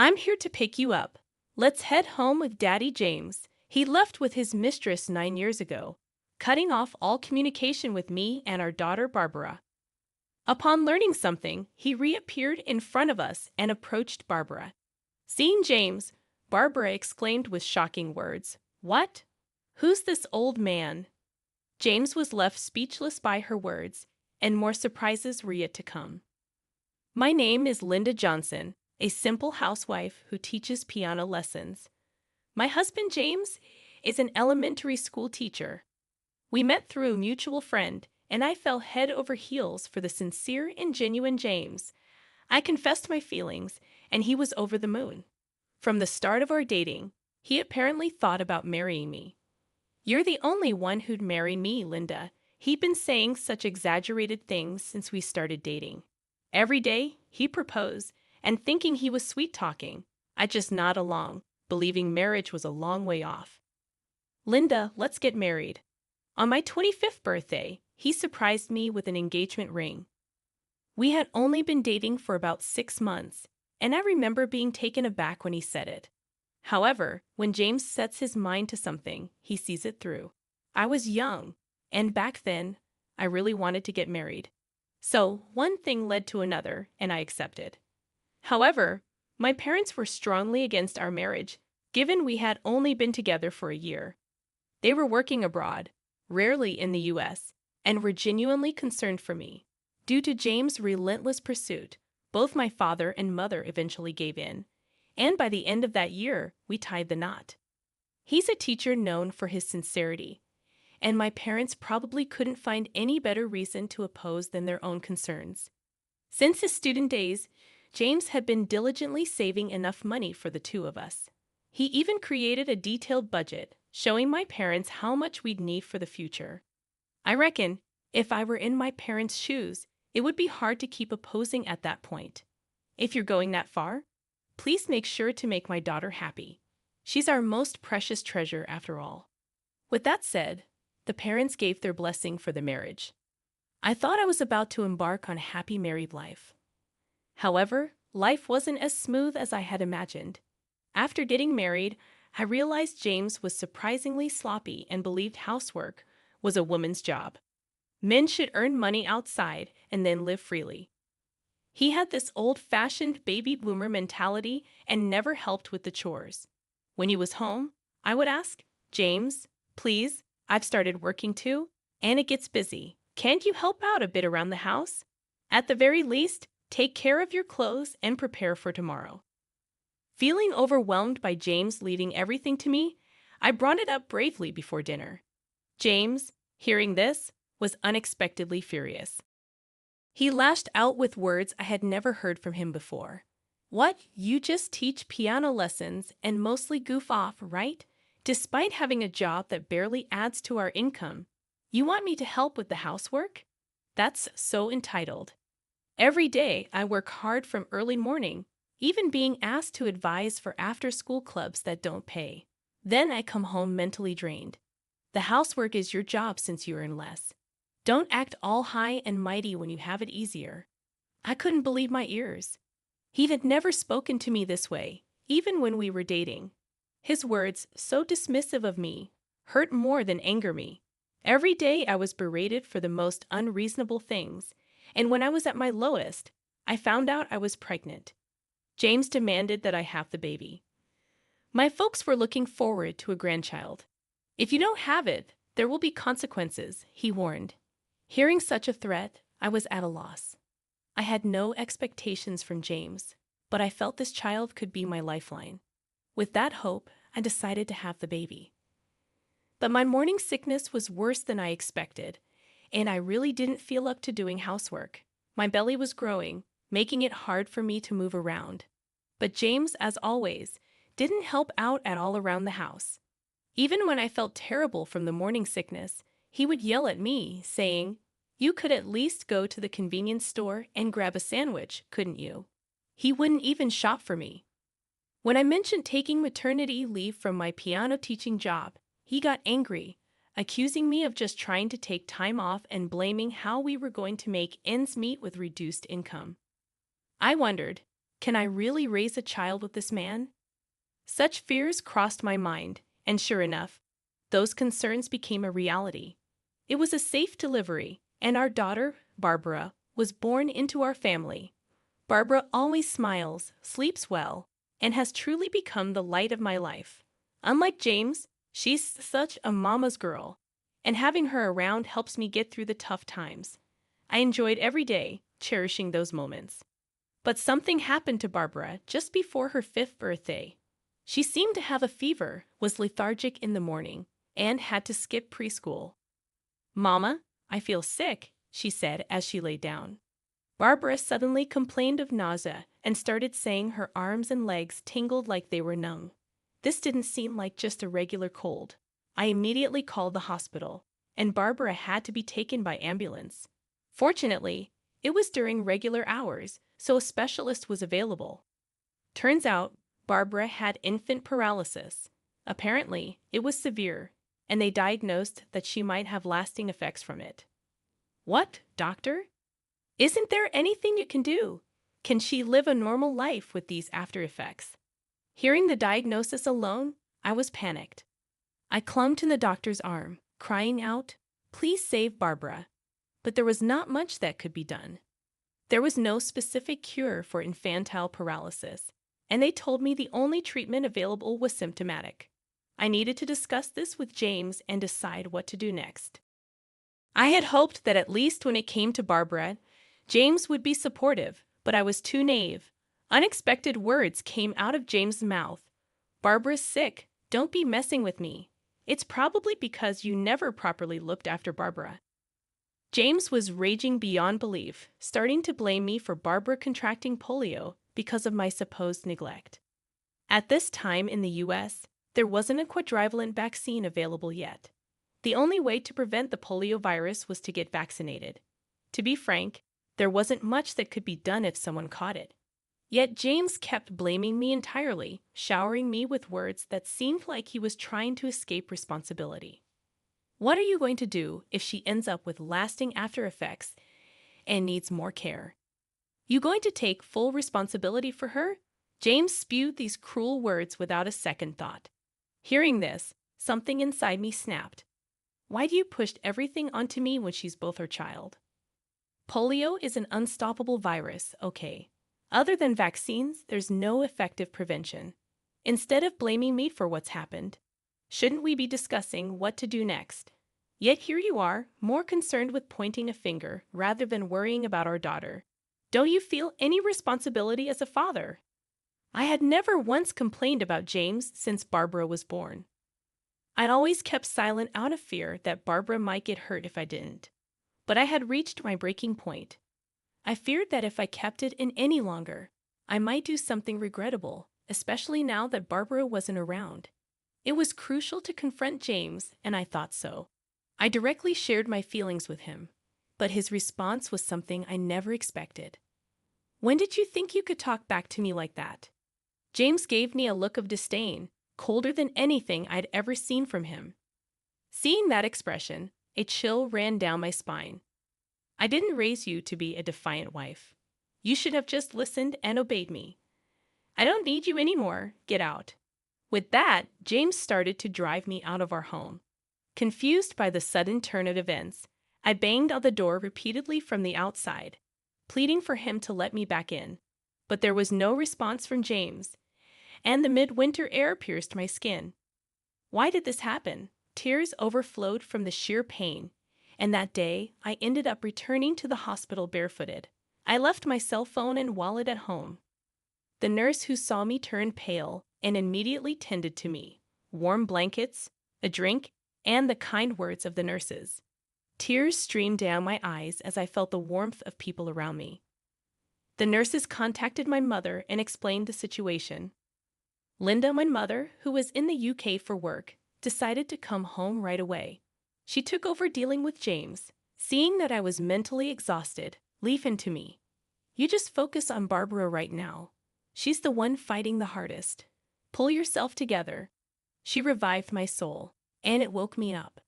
I'm here to pick you up. Let's head home with Daddy James. He left with his mistress 9 years ago, cutting off all communication with me and our daughter Barbara. Upon learning something, he reappeared in front of us and approached Barbara. Seeing James, Barbara exclaimed with shocking words, "What? Who's this old man?" James was left speechless by her words, and more surprises were yet to come. My name is Linda Johnson, a simple housewife who teaches piano lessons. My husband James is an elementary school teacher. We met through a mutual friend, and I fell head over heels for the sincere and genuine James. I confessed my feelings, and he was over the moon. From the start of our dating, he apparently thought about marrying me. "You're the only one who'd marry me, Linda." He'd been saying such exaggerated things since we started dating. Every day, he proposed, and thinking he was sweet-talking, I just nod along, believing marriage was a long way off. "Linda, let's get married." On my 25th birthday, he surprised me with an engagement ring. We had only been dating for about 6 months, and I remember being taken aback when he said it. However, when James sets his mind to something, he sees it through. I was young, and back then, I really wanted to get married. So, one thing led to another, and I accepted. However, my parents were strongly against our marriage, given we had only been together for a year. They were working abroad, rarely in the US, and were genuinely concerned for me. Due to James' relentless pursuit, both my father and mother eventually gave in, and by the end of that year, we tied the knot. He's a teacher known for his sincerity, and my parents probably couldn't find any better reason to oppose than their own concerns. Since his student days, James had been diligently saving enough money for the two of us. He even created a detailed budget, showing my parents how much we'd need for the future. I reckon, if I were in my parents' shoes, it would be hard to keep opposing at that point. If you're going that far, please make sure to make my daughter happy. She's our most precious treasure after all. With that said, the parents gave their blessing for the marriage. I thought I was about to embark on a happy married life. However, life wasn't as smooth as I had imagined. After getting married, I realized James was surprisingly sloppy and believed housework was a woman's job. Men should earn money outside and then live freely. He had this old-fashioned baby boomer mentality and never helped with the chores. When he was home, I would ask, "James, please, I've started working too, and it gets busy. Can't you help out a bit around the house? At the very least, take care of your clothes and prepare for tomorrow." Feeling overwhelmed by James leaving everything to me, I brought it up bravely before dinner. James, hearing this, was unexpectedly furious. He lashed out with words I had never heard from him before. "What, you just teach piano lessons and mostly goof off, right? Despite having a job that barely adds to our income, you want me to help with the housework? That's so entitled. Every day I work hard from early morning, even being asked to advise for after-school clubs that don't pay. Then I come home mentally drained. The housework is your job since you earn less. Don't act all high and mighty when you have it easier." I couldn't believe my ears. He had never spoken to me this way, even when we were dating. His words, so dismissive of me, hurt more than anger me. Every day I was berated for the most unreasonable things, and when I was at my lowest, I found out I was pregnant. James demanded that I have the baby. My folks were looking forward to a grandchild. "If you don't have it, there will be consequences," he warned. Hearing such a threat, I was at a loss. I had no expectations from James, but I felt this child could be my lifeline. With that hope, I decided to have the baby. But my morning sickness was worse than I expected, and I really didn't feel up to doing housework. My belly was growing, making it hard for me to move around. But James, as always, didn't help out at all around the house. Even when I felt terrible from the morning sickness, he would yell at me, saying, "You could at least go to the convenience store and grab a sandwich, couldn't you?" He wouldn't even shop for me. When I mentioned taking maternity leave from my piano teaching job, he got angry, accusing me of just trying to take time off and blaming how we were going to make ends meet with reduced income. I wondered, Can I really raise a child with this man? Such fears crossed my mind, and sure enough, those concerns became a reality. It was a safe delivery, and our daughter, Barbara, was born into our family. Barbara always smiles, sleeps well, and has truly become the light of my life. Unlike James, she's such a mama's girl, and having her around helps me get through the tough times. I enjoyed every day, cherishing those moments. But something happened to Barbara just before her 5th birthday. She seemed to have a fever, was lethargic in the morning, and had to skip preschool. "Mama, I feel sick," she said as she lay down. Barbara suddenly complained of nausea and started saying her arms and legs tingled like they were numb. This didn't seem like just a regular cold. I immediately called the hospital, and Barbara had to be taken by ambulance. Fortunately, it was during regular hours, so a specialist was available. Turns out, Barbara had infant paralysis. Apparently, it was severe, and they diagnosed that she might have lasting effects from it. "What, doctor? Isn't there anything you can do? Can she live a normal life with these after effects?" Hearing the diagnosis alone, I was panicked. I clung to the doctor's arm, crying out, "Please save Barbara." But there was not much that could be done. There was no specific cure for infantile paralysis, and they told me the only treatment available was symptomatic. I needed to discuss this with James and decide what to do next. I had hoped that at least when it came to Barbara, James would be supportive, but I was too naive. Unexpected words came out of James' mouth. "Barbara's sick. Don't be messing with me. It's probably because you never properly looked after Barbara." James was raging beyond belief, starting to blame me for Barbara contracting polio because of my supposed neglect. At this time in the US, there wasn't a quadrivalent vaccine available yet. The only way to prevent the polio virus was to get vaccinated. To be frank, there wasn't much that could be done if someone caught it. Yet James kept blaming me entirely, showering me with words that seemed like he was trying to escape responsibility. "What are you going to do if she ends up with lasting after effects and needs more care? You going to take full responsibility for her?" James spewed these cruel words without a second thought. Hearing this, something inside me snapped. Why do you push everything onto me when she's both her child? Polio is an unstoppable virus, okay. Other than vaccines, there's no effective prevention. Instead of blaming me for what's happened, shouldn't we be discussing what to do next? Yet here you are, more concerned with pointing a finger rather than worrying about our daughter. Don't you feel any responsibility as a father? I had never once complained about James since Barbara was born. I'd always kept silent out of fear that Barbara might get hurt if I didn't. But I had reached my breaking point. I feared that if I kept it in any longer, I might do something regrettable, especially now that Barbara wasn't around. It was crucial to confront James, and I thought so. I directly shared my feelings with him, but his response was something I never expected. "When did you think you could talk back to me like that?" James gave me a look of disdain, colder than anything I'd ever seen from him. Seeing that expression, a chill ran down my spine. "I didn't raise you to be a defiant wife. You should have just listened and obeyed me. I don't need you anymore. Get out." With that, James started to drive me out of our home. Confused by the sudden turn of events, I banged on the door repeatedly from the outside, pleading for him to let me back in. But there was no response from James, and the midwinter air pierced my skin. Why did this happen? Tears overflowed from the sheer pain, and that day I ended up returning to the hospital barefooted. I left my cell phone and wallet at home. The nurse who saw me turned pale and immediately tended to me. Warm blankets, a drink, and the kind words of the nurses. Tears streamed down my eyes as I felt the warmth of people around me. The nurses contacted my mother and explained the situation. Linda, my mother, who was in the UK for work, decided to come home right away. She took over dealing with James. Seeing that I was mentally exhausted, leave him to me. "You just focus on Barbara right now. She's the one fighting the hardest. Pull yourself together." She revived my soul, and it woke me up.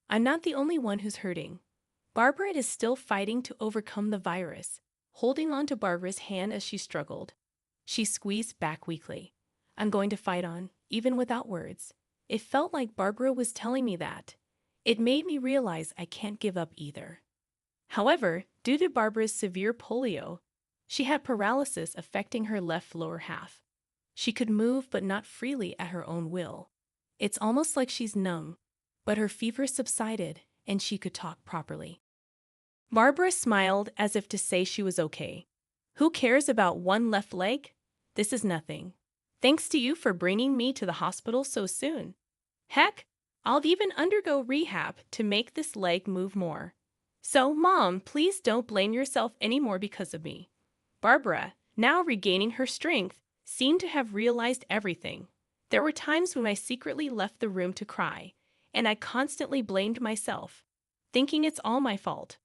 I'm not the only one who's hurting. Barbara is still fighting to overcome the virus, holding on to Barbara's hand as she struggled. She squeezed back weakly. I'm going to fight on, even without words. It felt like Barbara was telling me that. It made me realize I can't give up either. However, due to Barbara's severe polio, she had paralysis affecting her left lower half. She could move but not freely at her own will. It's almost like she's numb, but her fever subsided and she could talk properly. Barbara smiled as if to say she was okay. Who cares about one left leg? This is nothing. Thanks to you for bringing me to the hospital so soon. Heck, I'll even undergo rehab to make this leg move more. So, Mom, please don't blame yourself anymore because of me. Barbara, now regaining her strength, seemed to have realized everything. There were times when I secretly left the room to cry, and I constantly blamed myself, thinking it's all my fault.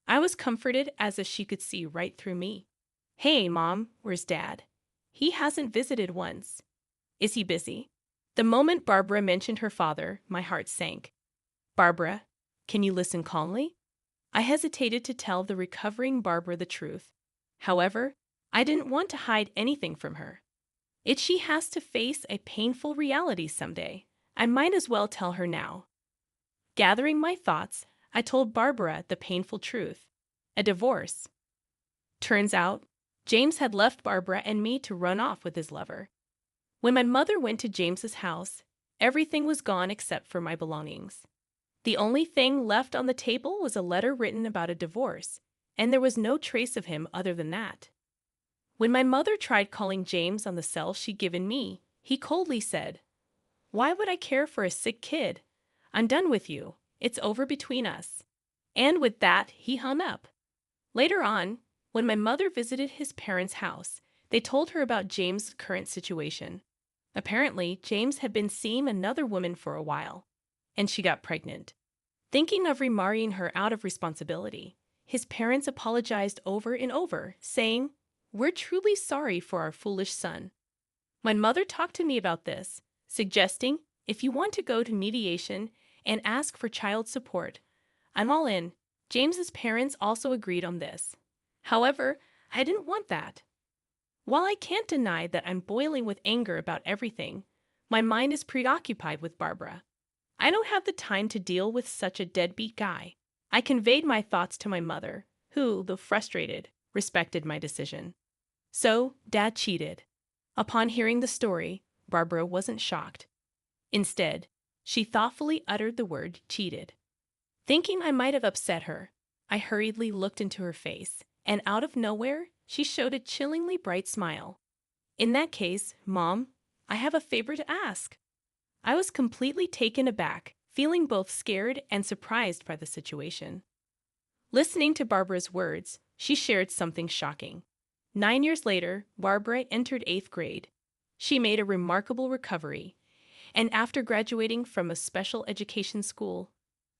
I was comforted as if she could see right through me. Hey, Mom, where's Dad? He hasn't visited once. Is he busy? The moment Barbara mentioned her father, my heart sank. Barbara, can you listen calmly? I hesitated to tell the recovering Barbara the truth. However, I didn't want to hide anything from her. If she has to face a painful reality someday, I might as well tell her now. Gathering my thoughts, I told Barbara the painful truth. A divorce. Turns out, James had left Barbara and me to run off with his lover. When my mother went to James's house, everything was gone except for my belongings. The only thing left on the table was a letter written about a divorce, and there was no trace of him other than that. When my mother tried calling James on the cell she'd given me, he coldly said, "Why would I care for a sick kid? I'm done with you. It's over between us." And with that, he hung up. Later on, when my mother visited his parents' house, they told her about James' current situation. Apparently, James had been seeing another woman for a while, and she got pregnant. Thinking of remarrying her out of responsibility, his parents apologized over and over, saying, "We're truly sorry for our foolish son." My mother talked to me about this, suggesting if you want to go to mediation and ask for child support, I'm all in. James's parents also agreed on this. However, I didn't want that. While I can't deny that I'm boiling with anger about everything, my mind is preoccupied with Barbara. I don't have the time to deal with such a deadbeat guy. I conveyed my thoughts to my mother, who, though frustrated, respected my decision. So, Dad cheated. Upon hearing the story, Barbara wasn't shocked. Instead, she thoughtfully uttered the word cheated. Thinking I might have upset her, I hurriedly looked into her face, and out of nowhere, she showed a chillingly bright smile. In that case, Mom, I have a favor to ask. I was completely taken aback, feeling both scared and surprised by the situation. Listening to Barbara's words, she shared something shocking. 9 years later, Barbara entered 8th grade. She made a remarkable recovery, and after graduating from a special education school,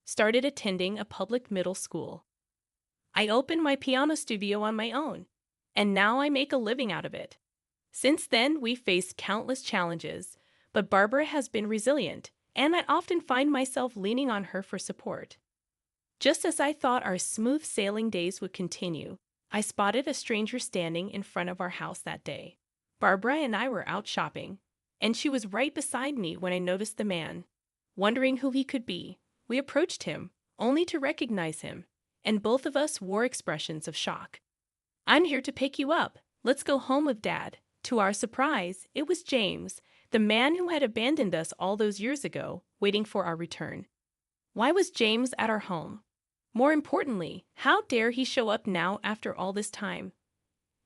started attending a public middle school. I opened my piano studio on my own, and now I make a living out of it. Since then, we faced countless challenges, but Barbara has been resilient, and I often find myself leaning on her for support. Just as I thought our smooth sailing days would continue, I spotted a stranger standing in front of our house that day. Barbara and I were out shopping, and she was right beside me when I noticed the man. Wondering who he could be, we approached him, only to recognize him, and both of us wore expressions of shock. "I'm here to pick you up. Let's go home with Dad." To our surprise, it was James, the man who had abandoned us all those years ago, waiting for our return. Why was James at our home? More importantly, how dare he show up now after all this time?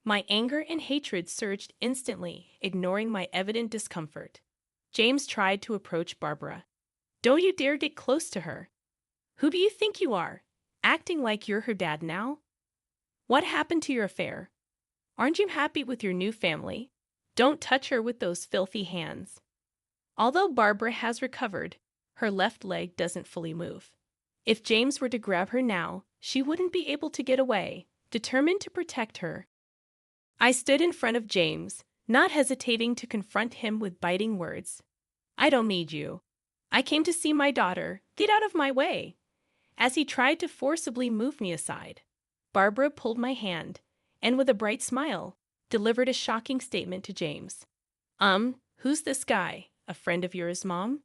My anger and hatred surged instantly, ignoring my evident discomfort. James tried to approach Barbara. "Don't you dare get close to her. Who do you think you are? Acting like you're her dad now? What happened to your affair? Aren't you happy with your new family? Don't touch her with those filthy hands." Although Barbara has recovered, her left leg doesn't fully move. If James were to grab her now, she wouldn't be able to get away. Determined to protect her, I stood in front of James, not hesitating to confront him with biting words. "I don't need you. I came to see my daughter. Get out of my way." As he tried to forcibly move me aside, Barbara pulled my hand, and with a bright smile, delivered a shocking statement to James. Who's this guy? A friend of yours, Mom?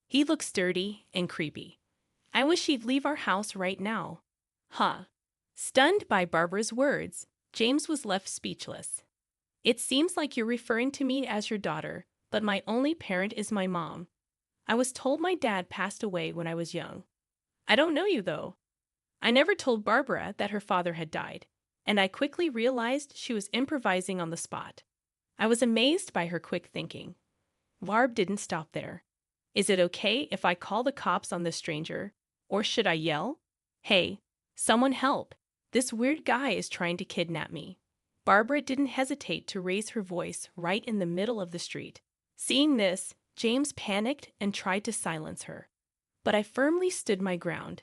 He looks dirty and creepy. I wish he'd leave our house right now. Huh. Stunned by Barbara's words, James was left speechless. It seems like you're referring to me as your daughter, but my only parent is my mom. I was told my dad passed away when I was young. I don't know you, though. I never told Barbara that her father had died, and I quickly realized she was improvising on the spot. I was amazed by her quick thinking. Barb didn't stop there. Is it okay if I call the cops on this stranger? Or should I yell? Hey, someone help. This weird guy is trying to kidnap me. Barbara didn't hesitate to raise her voice right in the middle of the street. Seeing this, James panicked and tried to silence her. But I firmly stood my ground.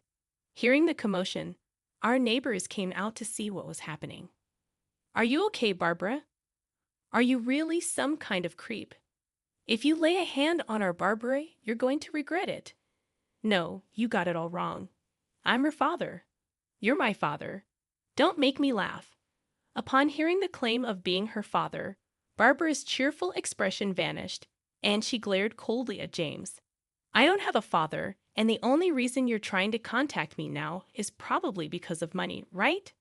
Hearing the commotion, our neighbors came out to see what was happening. Are you okay, Barbara? Are you really some kind of creep? If you lay a hand on our Barbara, you're going to regret it. No, you got it all wrong. I'm her father. You're my father. Don't make me laugh. Upon hearing the claim of being her father, Barbara's cheerful expression vanished, and she glared coldly at James. I don't have a father, and the only reason you're trying to contact me now is probably because of money, right?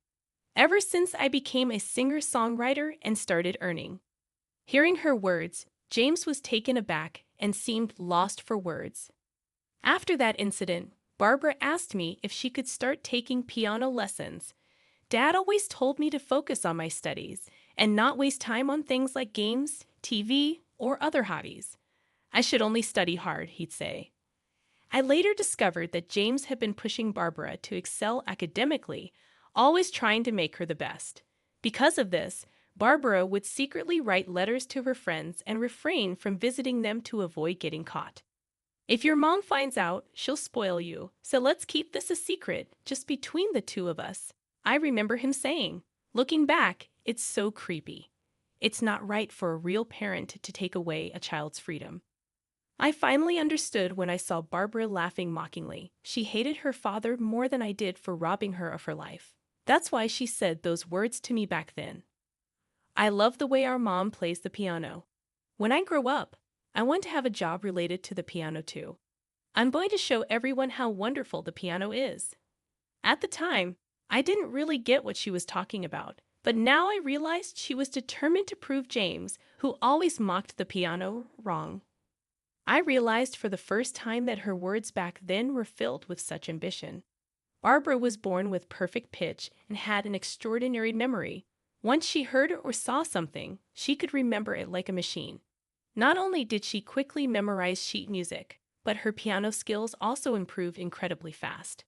Ever since I became a singer-songwriter and started earning. Hearing her words, James was taken aback and seemed lost for words. After that incident, Barbara asked me if she could start taking piano lessons. Dad always told me to focus on my studies and not waste time on things like games, TV, or other hobbies. I should only study hard, he'd say. I later discovered that James had been pushing Barbara to excel academically, always trying to make her the best. Because of this, Barbara would secretly write letters to her friends and refrain from visiting them to avoid getting caught. If your mom finds out, she'll spoil you, so let's keep this a secret, just between the two of us. I remember him saying, looking back, it's so creepy. It's not right for a real parent to take away a child's freedom. I finally understood when I saw Barbara laughing mockingly. She hated her father more than I did for robbing her of her life. That's why she said those words to me back then. I love the way our mom plays the piano. When I grow up, I want to have a job related to the piano too. I'm going to show everyone how wonderful the piano is. At the time, I didn't really get what she was talking about, but now I realized she was determined to prove James, who always mocked the piano, wrong. I realized for the first time that her words back then were filled with such ambition. Barbara was born with perfect pitch and had an extraordinary memory. Once she heard or saw something, she could remember it like a machine. Not only did she quickly memorize sheet music, but her piano skills also improved incredibly fast.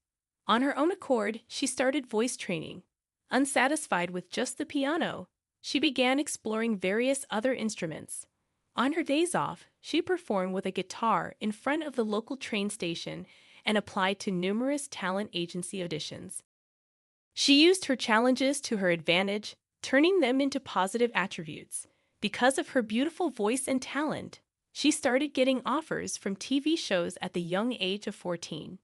On her own accord, she started voice training. Unsatisfied with just the piano, she began exploring various other instruments. On her days off, she performed with a guitar in front of the local train station and applied to numerous talent agency auditions. She used her challenges to her advantage, turning them into positive attributes. Because of her beautiful voice and talent, she started getting offers from TV shows at the young age of 14.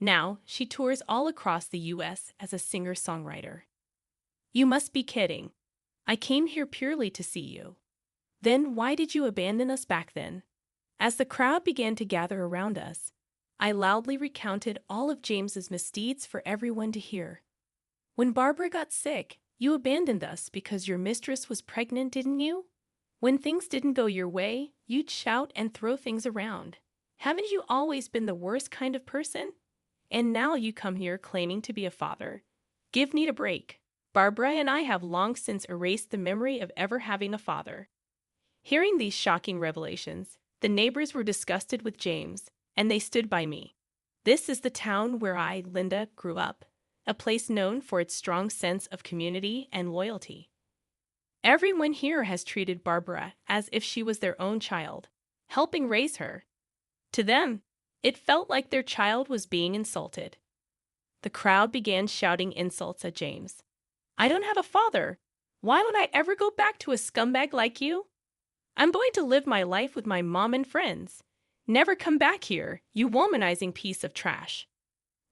Now, she tours all across the U.S. as a singer-songwriter. You must be kidding. I came here purely to see you. Then why did you abandon us back then? As the crowd began to gather around us, I loudly recounted all of James's misdeeds for everyone to hear. When Barbara got sick, you abandoned us because your mistress was pregnant, didn't you? When things didn't go your way, you'd shout and throw things around. Haven't you always been the worst kind of person? And now you come here claiming to be a father. Give me a break. Barbara and I have long since erased the memory of ever having a father. Hearing these shocking revelations, the neighbors were disgusted with James, and they stood by me. This is the town where I, Linda, grew up, a place known for its strong sense of community and loyalty. Everyone here has treated Barbara as if she was their own child, helping raise her. To them, it felt like their child was being insulted. The crowd began shouting insults at James. I don't have a father. Why would I ever go back to a scumbag like you? I'm going to live my life with my mom and friends. Never come back here, you womanizing piece of trash.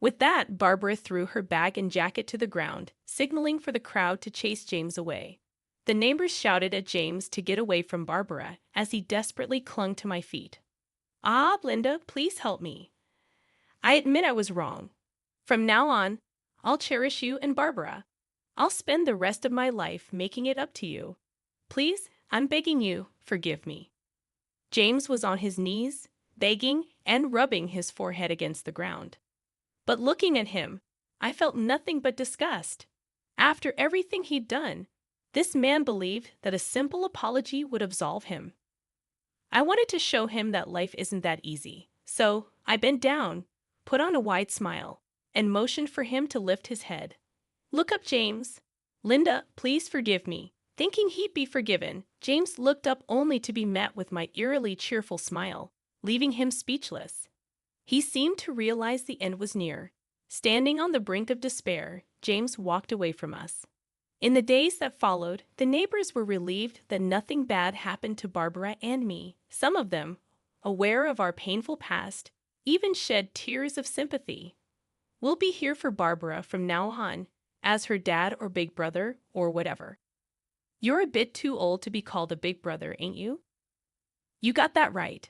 With that, Barbara threw her bag and jacket to the ground, signaling for the crowd to chase James away. The neighbors shouted at James to get away from Barbara as he desperately clung to my feet. Ah, Linda, please help me. I admit I was wrong. From now on, I'll cherish you and Barbara. I'll spend the rest of my life making it up to you. Please, I'm begging you, forgive me. James was on his knees, begging and rubbing his forehead against the ground. But looking at him, I felt nothing but disgust. After everything he'd done, this man believed that a simple apology would absolve him. I wanted to show him that life isn't that easy, so I bent down, put on a wide smile, and motioned for him to lift his head. Look up, James. Linda, please forgive me. Thinking he'd be forgiven, James looked up only to be met with my eerily cheerful smile, leaving him speechless. He seemed to realize the end was near. Standing on the brink of despair, James walked away from us. In the days that followed, the neighbors were relieved that nothing bad happened to Barbara and me. Some of them, aware of our painful past, even shed tears of sympathy. We'll be here for Barbara from now on, as her dad or big brother or whatever. You're a bit too old to be called a big brother, ain't you? You got that right.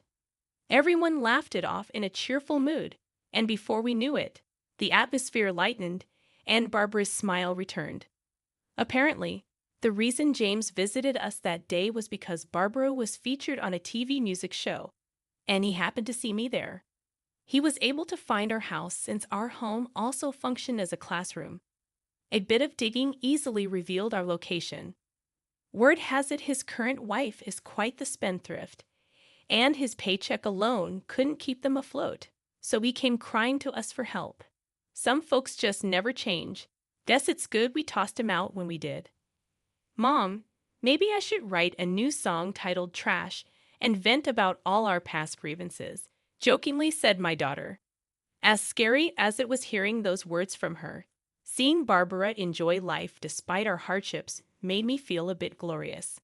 Everyone laughed it off in a cheerful mood, and before we knew it, the atmosphere lightened and Barbara's smile returned. Apparently, the reason James visited us that day was because Barbara was featured on a TV music show, and he happened to see me there. He was able to find our house since our home also functioned as a classroom. A bit of digging easily revealed our location. Word has it his current wife is quite the spendthrift, and his paycheck alone couldn't keep them afloat, so he came crying to us for help. Some folks just never change. Guess it's good we tossed him out when we did. Mom, maybe I should write a new song titled Trash and vent about all our past grievances, jokingly said my daughter. As scary as it was hearing those words from her, seeing Barbara enjoy life despite our hardships made me feel a bit glorious.